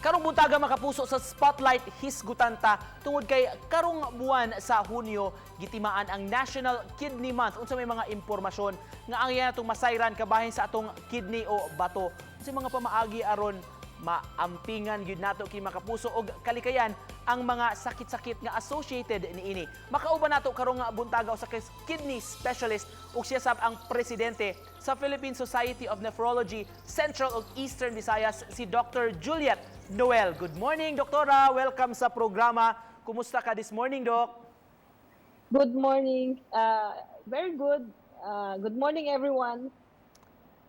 Karong buntaga makapuso sa spotlight hisgutanta tungod kay karong buwan sa Hunyo gitimaan ang National Kidney Month. Unsa may mga impormasyon nga ang iya natong masayran kabahin sa atong kidney o bato. Unsa mga pamaagi aron maampingan gyud nato kay makapuso og kalikayan ang mga sakit-sakit nga associated niini. Makauban nato karong buntaga sa kidney specialist ug siya sab ang presidente sa Philippine Society of Nephrology Central ug Eastern Visayas si Dr. Juliet Noel. Good morning, Doktora. Welcome sa programa. Kumusta ka this morning, Doc? Good morning. Very good. Good morning, everyone.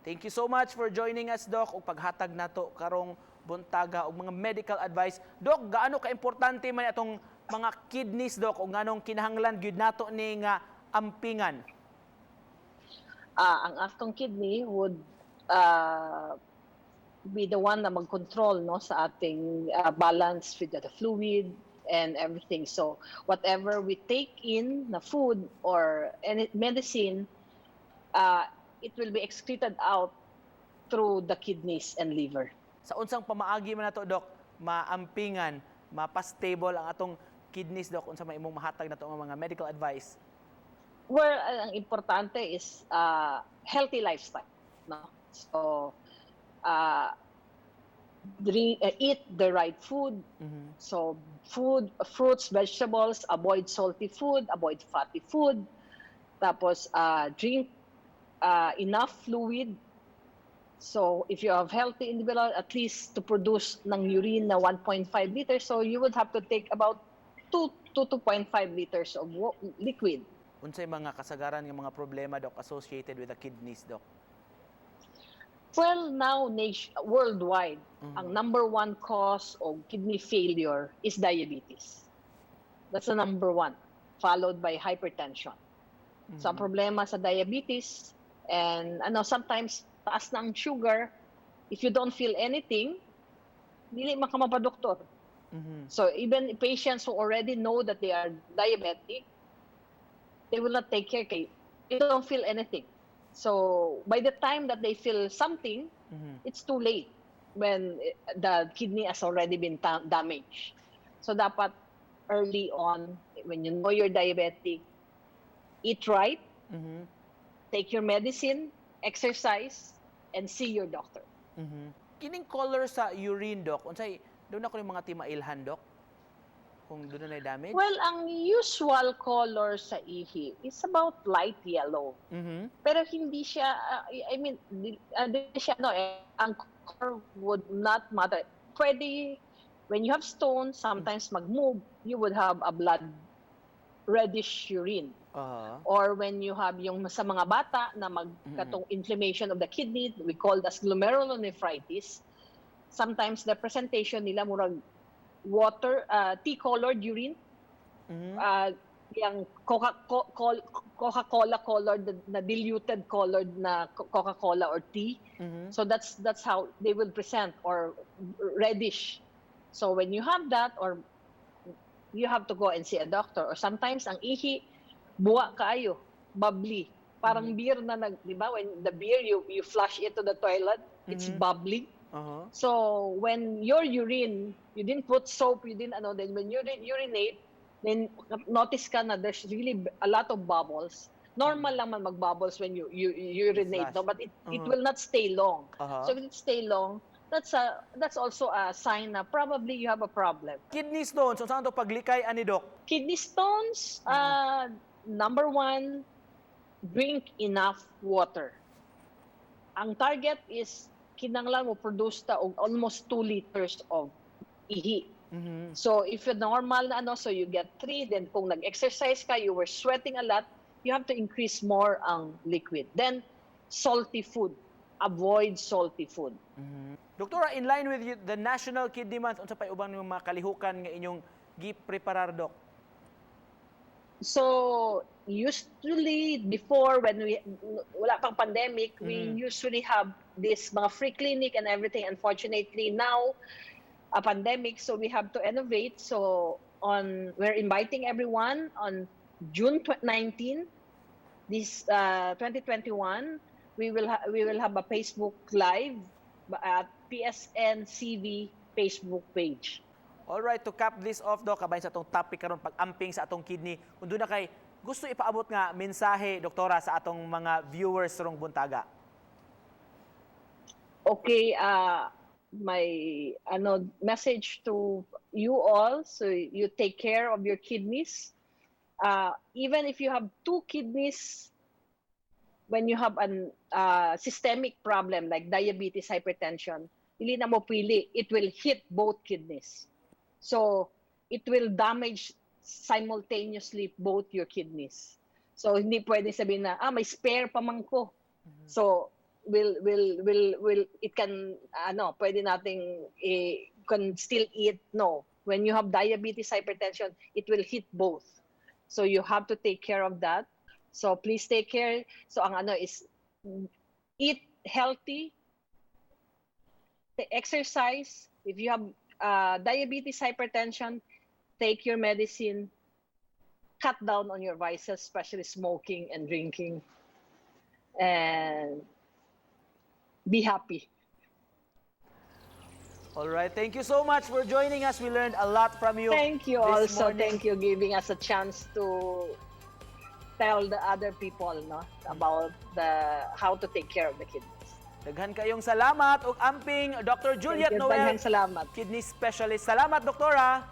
Thank you so much for joining us, Doc, ug paghatag nato karong buntaga og mga medical advice. Doc, gaano ka-importante man atong mga kidneys, Doc, ug nganong kinahanglan gyud nato ni nga ampingan? Ang atong kidney would be the one na mag-control no sa ating balance with the fluid and everything. So whatever we take in na food or any medicine, it will be excreted out through the kidneys and liver. Sa unsang pamaagi man nato, Doc, maampingan, mapastable ang atong kidneys, Doc, unsa may imong mahatag nato nga mga medical advice? Well, ang importante is healthy lifestyle, no? So eat the right food. So food, fruits, vegetables, avoid salty food, avoid fatty food. Tapos drink enough fluid. So if you have healthy individual, at least to produce ng urine na 1.5 liters, so you would have to take about 2 to 2.5 liters of liquid. Unsay mga kasagaran nga mga problema, Doc, associated with the kidneys, Doc? Well, now worldwide, ang number one cause of kidney failure is diabetes. That's the number one, followed by hypertension. So ang problema sa diabetes, and sometimes taas na ang sugar, if you don't feel anything, dili man ka mapadoktor. So even patients who already know that they are diabetic, they will not take care kay they don't feel anything. So by the time that they feel something, it's too late when the kidney has already been damaged. So dapat early on, when you know you're diabetic, eat right, take your medicine, exercise, and see your doctor. Kining color sa urine, Doc, unsay doon ako yung mga timailhan, Doc? Kung doon na damage? Well, ang usual color sa ihi is about light yellow. Pero hindi siya, hindi siya, ang color would not matter. Pwede, when you have stones, sometimes mag-move, you would have a blood reddish urine. Or when you have yung sa mga bata na magkatong inflammation of the kidney, we call that glomerulonephritis. Sometimes the presentation nila murag water, tea-colored urine, yung Coca-Cola colored, na diluted colored na Coca-Cola or tea. So that's how they will present, or reddish. So when you have that, or you have to go and see a doctor. Or sometimes ang ihi, buwa kaayo, bubbly. Parang beer na di ba? When the beer, you flush it to the toilet, it's bubbling. So when your urine, you didn't put soap, you didn't then when you urinate, then notice ka na there's really a lot of bubbles. Normal lang man mag-bubbles when you urinate, no? But it will not stay long. So if it stay long, that's also a sign na probably you have a problem. Kidney stones, so saan to paglikay ani, Doc? Kidney stones, number one, drink enough water. Ang target is kinanglan mo produce ta og almost 2 liters of ihi. So if you're normal na so you get 3, then kung nag-exercise ka, you were sweating a lot, you have to increase more ang liquid. Then salty food, avoid salty food. Doktora, in line with the National Kidney Month, unsa pay ubang yung mga kalihukan nga inyong gi-preparar, Doc? So usually before, when wala pang pandemic, we usually have this mga free clinic and everything. Unfortunately now a pandemic, so we have to innovate. So we're inviting everyone on June 19 this 2021. We will have a Facebook live at PSN CV Facebook page. Alright, to cap this off, Doc, kabahin sa atong topic karon pag-amping sa atong kidney. Kung doon na kay gusto ipaabot nga mensahe, doktora, sa atong mga viewers rong buntaga. Okay, my message to you all, so you take care of your kidneys. Even if you have 2 kidneys, when you have an systemic problem like diabetes, hypertension, hindi na mo pili, it will hit both kidneys. So it will damage simultaneously both your kidneys. So hindi pwede sabihin na may spare pa man ko. So will it can pwede nating can still eat. No, when you have diabetes, hypertension, it will hit both. So you have to take care of that. So please take care. So ang is eat healthy, exercise. If you have diabetes, hypertension, take your medicine, cut down on your vices, especially smoking and drinking, and be happy. All right, thank you so much for joining us. We learned a lot from you. Thank you this also. morning. Thank you giving us a chance to tell the other people about how to take care of the kidneys. Daghan kayong salamat ug amping Dr. Juliet Thank you. Noel, Daghang salamat. kidney specialist. Salamat, doktora.